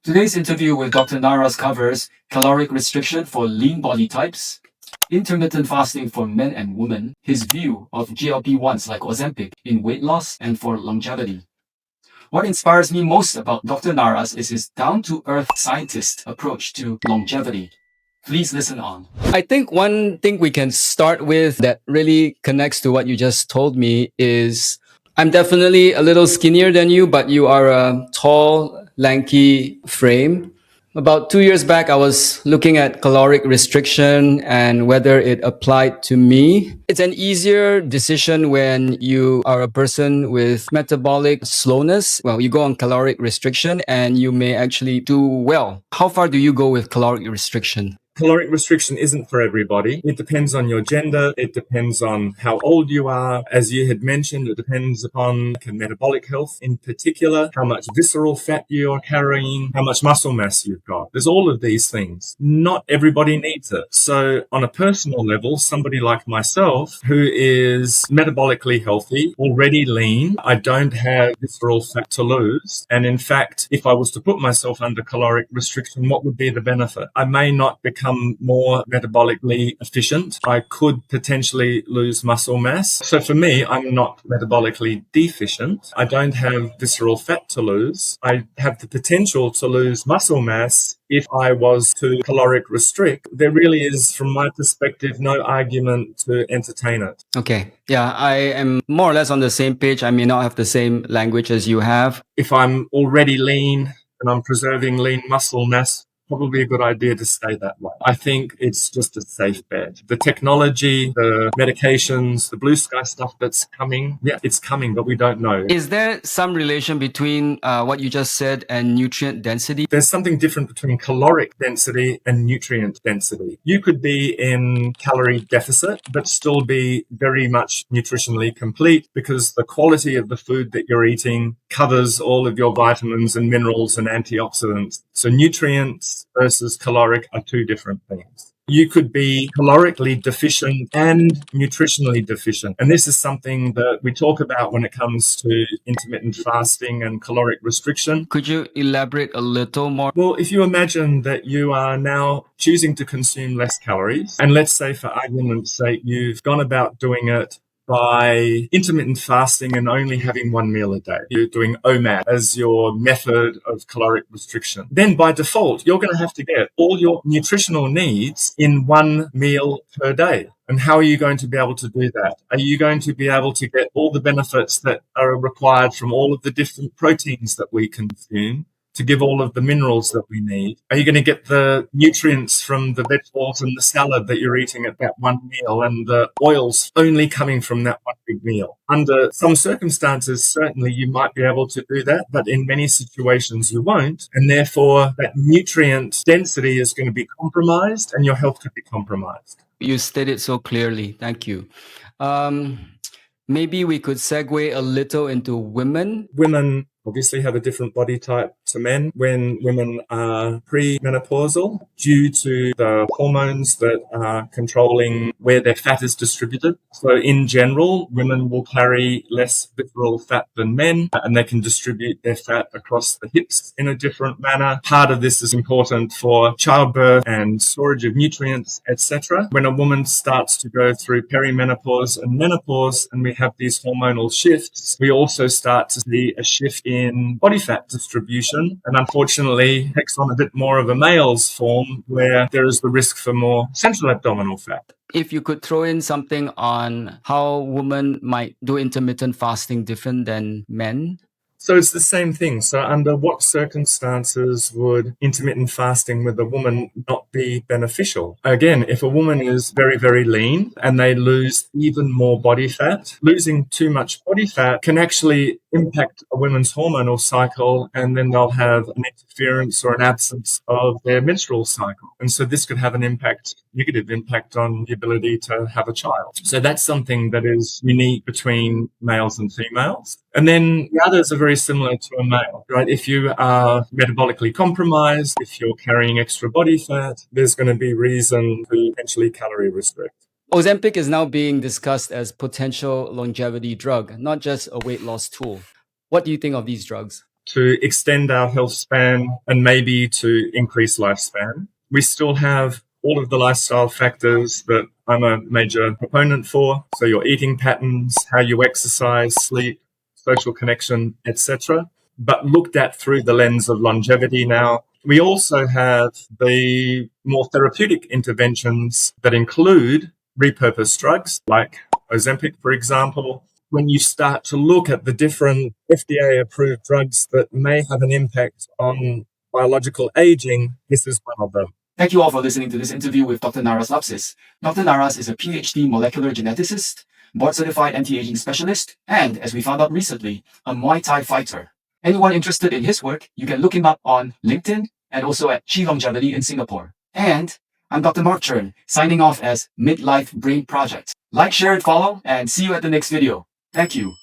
Today's interview with Dr. Naras covers caloric restriction for lean body types, intermittent fasting for men and women, his view of GLP-1s like Ozempic in weight loss and for longevity. What inspires me most about Dr. Naras is his down-to-earth scientist approach to longevity. Please listen on. I think one thing we can start with that really connects to what you just told me is I'm definitely a little skinnier than you, but you are a tall, lanky frame. About 2 years back, I was looking at caloric restriction and whether it applied to me. It's an easier decision when you are a person with metabolic slowness. Well, you go on caloric restriction and you may actually do well. How far do you go with caloric restriction? Caloric restriction isn't for everybody. It depends on your gender. It depends on how old you are. As you had mentioned, it depends upon metabolic health in particular, how much visceral fat you're carrying, how much muscle mass you've got. There's all of these things. Not everybody needs it. So on a personal level, somebody like myself who is metabolically healthy, already lean, I don't have visceral fat to lose. And in fact, if I was to put myself under caloric restriction, what would be the benefit? I may not become more metabolically efficient. I could potentially lose muscle mass. So for me, I'm not metabolically deficient. I don't have visceral fat to lose. I have the potential to lose muscle mass if I was to caloric restrict. There really is, from my perspective, no argument to entertain it. Okay. Yeah, I am more or less on the same page. I may not have the same language as you have. If I'm already lean and I'm preserving lean muscle mass, probably a good idea to stay that way. I think it's just a safe bet. The technology, the medications, the blue sky stuff that's coming, yeah, it's coming, but we don't know. Is there some relation between what you just said and nutrient density? There's something different between caloric density and nutrient density. You could be in calorie deficit, but still be very much nutritionally complete because the quality of the food that you're eating covers all of your vitamins and minerals and antioxidants. So nutrients versus caloric are two different things. You could be calorically deficient and nutritionally deficient. And this is something that we talk about when it comes to intermittent fasting and caloric restriction. Could you elaborate a little more? Well, if you imagine that you are now choosing to consume less calories, and let's say for argument's sake, you've gone about doing it by intermittent fasting and only having one meal a day. You're doing OMAD as your method of caloric restriction. Then by default, you're going to have to get all your nutritional needs in one meal per day. And how are you going to be able to do that? Are you going to be able to get all the benefits that are required from all of the different proteins that we consume to give all of the minerals that we need? Are you going to get the nutrients from the vegetables and the salad that you're eating at that one meal and the oils only coming from that one big meal? Under some circumstances, certainly you might be able to do that, but in many situations you won't. And therefore that nutrient density is going to be compromised and your health could be compromised. You stated so clearly. Thank you. Maybe we could segue a little into women. Women obviously have a different body type to men when women are premenopausal due to the hormones that are controlling where their fat is distributed. So in general, women will carry less visceral fat than men and they can distribute their fat across the hips in a different manner. Part of this is important for childbirth and storage of nutrients, etc. When a woman starts to go through perimenopause and menopause and we have these hormonal shifts, we also start to see a shift in body fat distribution, and unfortunately takes on a bit more of a male's form where there is the risk for more central abdominal fat. If you could throw in something on how women might do intermittent fasting different than men. So it's the same thing. So under what circumstances would intermittent fasting with a woman not be beneficial? Again, if a woman is very, very lean and they lose even more body fat, losing too much body fat can actually impact a woman's hormonal cycle, and then they'll have an interference or an absence of their menstrual cycle. And so this could have an negative impact on the ability to have a child. So that's something that is unique between males and females. And then the others are very similar to a male, right? If you are metabolically compromised, if you're carrying extra body fat, there's going to be reason to potentially calorie restrict. Ozempic is now being discussed as potential longevity drug, not just a weight loss tool. What do you think of these drugs? to extend our health span and maybe to increase lifespan. We still have all of the lifestyle factors that I'm a major proponent for. So your eating patterns, how you exercise, sleep, social connection, etc., but looked at through the lens of longevity now. We also have the more therapeutic interventions that include repurposed drugs like Ozempic, for example. When you start to look at the different FDA-approved drugs that may have an impact on biological aging, this is one of them. Thank you all for listening to this interview with Dr. Naras Lapsis. Dr. Naras is a PhD molecular geneticist, board-certified anti-aging specialist, and, as we found out recently, a Muay Thai fighter. Anyone interested in his work, you can look him up on LinkedIn and also at Chi Longevity in Singapore. And I'm Dr. Mark Chern, signing off as Midlife Brain Project. Like, share, and follow, and see you at the next video. Thank you.